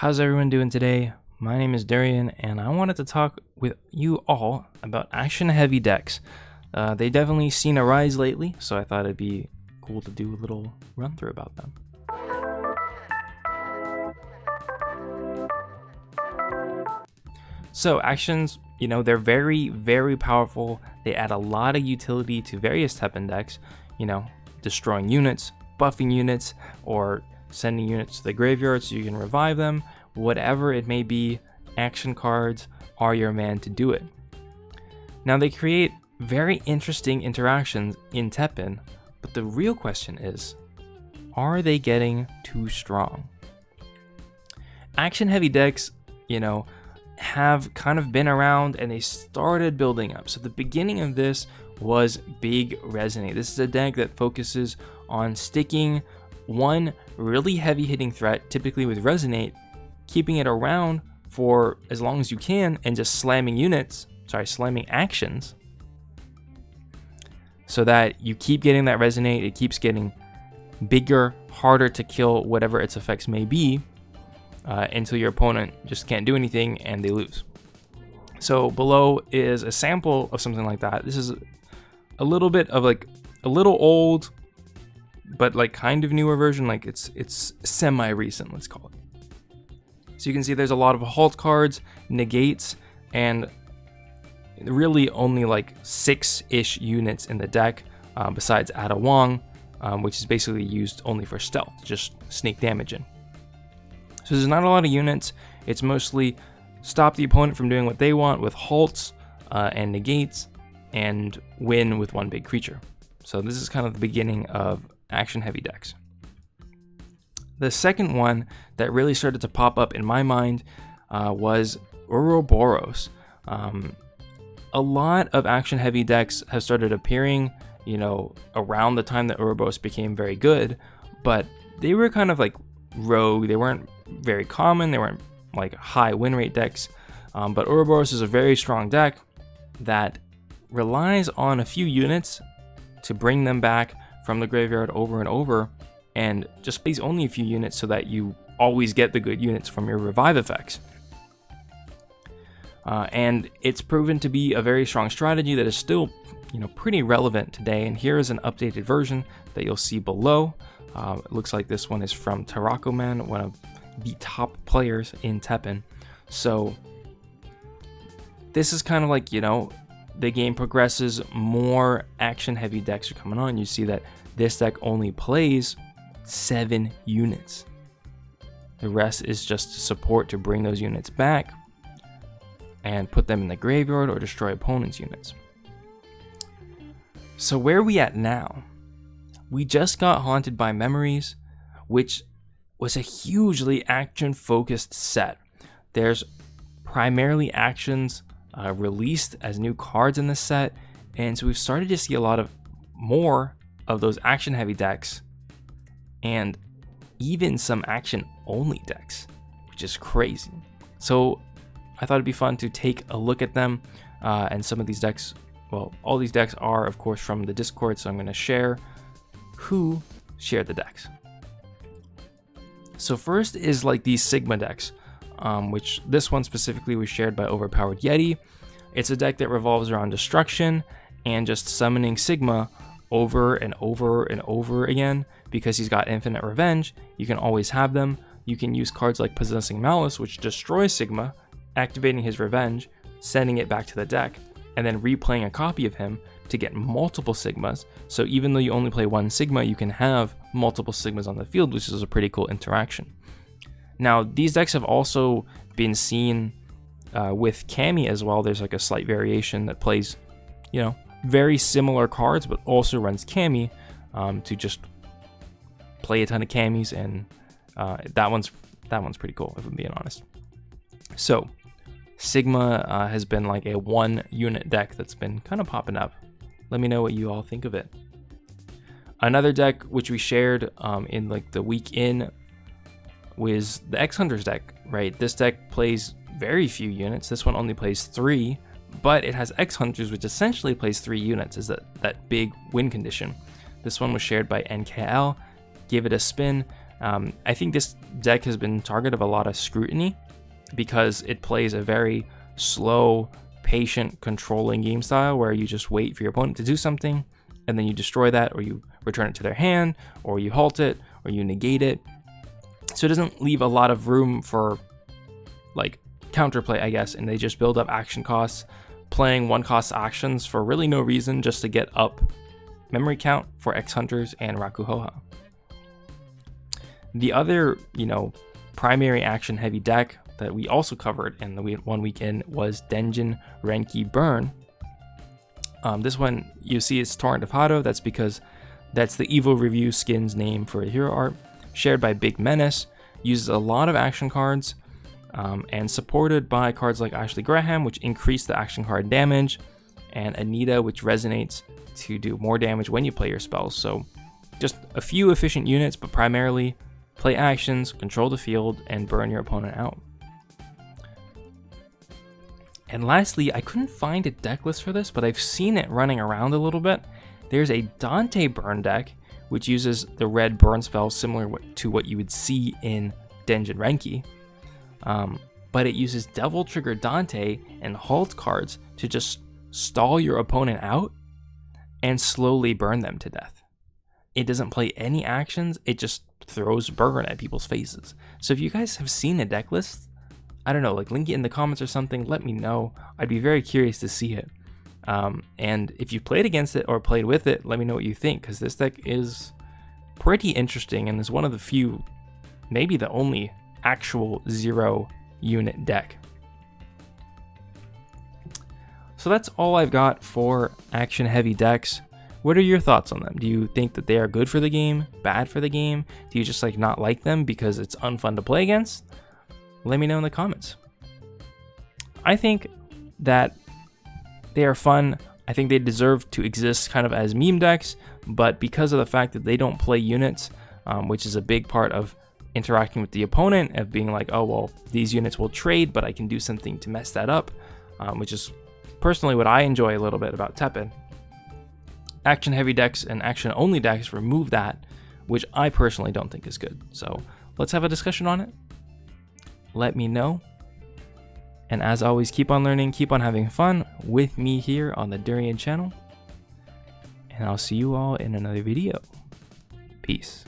How's everyone doing today? My name is Darian, and I wanted to talk with you all about action-heavy decks. They definitely seen a rise lately, so I thought it'd be cool to do a little run-through about them. So actions, they're very, very powerful. They add a lot of utility to various Teppen decks, destroying units, buffing units, or sending units to the graveyard so you can revive them. Whatever it may be, action cards are your man to do it. Now they create very interesting interactions in Teppen, but the real question is, are they getting too strong? Action heavy decks, have kind of been around and they started building up. So the beginning of this was Big Resonate. This is a deck that focuses on sticking one really heavy hitting threat, typically with Resonate, keeping it around for as long as you can and just slamming actions so that you keep getting that Resonate. It keeps getting bigger, harder to kill whatever its effects may be, until your opponent just can't do anything and they lose. So below is a sample of something like that. This is a little bit of a little old, but kind of newer version. It's semi-recent, let's call it. So you can see there's a lot of halt cards, negates, and really only 6-ish units in the deck, besides Ada Wong, which is basically used only for stealth, just sneak damage in. So there's not a lot of units. It's mostly stop the opponent from doing what they want with halts and negates, and win with one big creature. So this is kind of the beginning of action-heavy decks. The second one that really started to pop up in my mind was Ouroboros. A lot of action-heavy decks have started appearing, around the time that Ouroboros became very good, but they were kind of rogue. They weren't very common. They weren't high win rate decks, but Ouroboros is a very strong deck that relies on a few units to bring them back from the graveyard over and over, and just plays only a few units so that you always get the good units from your revive effects. And it's proven to be a very strong strategy that is still, pretty relevant today. And here is an updated version that you'll see below. It looks like this one is from Tarakoman, one of the top players in Teppen. So this is kind of the game progresses, more action-heavy decks are coming on. You see that this deck only plays 7 units. The rest is just support to bring those units back and put them in the graveyard or destroy opponents' units. So where are we at now? We just got Haunted by Memories, which was a hugely action-focused set. There's primarily actions released as new cards in this set, and so we've started to see a lot of more of those action-heavy decks, and even some action-only decks, which is crazy. So I thought it'd be fun to take a look at them, and some of these decks, well, all these decks are, of course, from the Discord, so I'm going to share who shared the decks. So first is these Sigma decks, which this one specifically was shared by Overpowered Yeti. It's a deck that revolves around destruction and just summoning Sigma over and over and over again. Because he's got infinite revenge, you can always have them. You can use cards like Possessing Malice, which destroys Sigma, activating his revenge, sending it back to the deck, and then replaying a copy of him to get multiple Sigmas. So even though you only play one Sigma, you can have multiple Sigmas on the field, which is a pretty cool interaction. Now, these decks have also been seen with Kami as well. There's a slight variation that plays, very similar cards, but also runs Kami to just play a ton of Kamis, and that one's pretty cool, if I'm being honest. So Sigma has been a 1-unit deck that's been kind of popping up. Let me know what you all think of it. Another deck which we shared in the week in was the X-Hunters deck, right? This deck plays very few units. This one only plays 3, but it has X-Hunters, which essentially plays 3 units, is that big win condition. This one was shared by NKL. Give it a spin. I think this deck has been target of a lot of scrutiny because it plays a very slow, patient, controlling game style where you just wait for your opponent to do something and then you destroy that, or you return it to their hand, or you halt it, or you negate it. So it doesn't leave a lot of room for like counterplay, I guess, and they just build up action costs, playing 1-cost actions for really no reason, just to get up memory count for X Hunters and Rakuhoha. The other, primary action heavy deck that we also covered in the 1 week in was Dante Burn. This one you see is Torrent of Hado. That's because that's the Evil Review skin's name for a hero art, shared by Big Menace, uses a lot of action cards, and supported by cards like Ashley Graham, which increase the action card damage, and Anita, which resonates to do more damage when you play your spells. So just a few efficient units, but primarily play actions, control the field, and burn your opponent out. And lastly, I couldn't find a deck list for this, but I've seen it running around a little bit. There's a Dante Burn deck, which uses the red burn spell similar to what you would see in Denjin Renki. But it uses Devil Trigger Dante and Halt cards to just stall your opponent out and slowly burn them to death. It doesn't play any actions, it just throws burn at people's faces. So if you guys have seen a deck list, I don't know, like link it in the comments or something, let me know. I'd be very curious to see it. And if you've played against it or played with it, let me know what you think, because this deck is pretty interesting and is one of the few, maybe the only actual 0 unit deck. So that's all I've got for action heavy decks. What are your thoughts on them? Do you think that they are good for the game, bad for the game? Do you just not like them because it's unfun to play against? Let me know in the comments. I think that they are fun. I think they deserve to exist kind of as meme decks, but because of the fact that they don't play units, which is a big part of interacting with the opponent, of being like, oh, well, these units will trade, but I can do something to mess that up, which is personally what I enjoy a little bit about Tepid. Action heavy decks and action only decks remove that, which I personally don't think is good. So let's have a discussion on it. Let me know. And as always, keep on learning, keep on having fun with me here on the Durian channel. And I'll see you all in another video. Peace.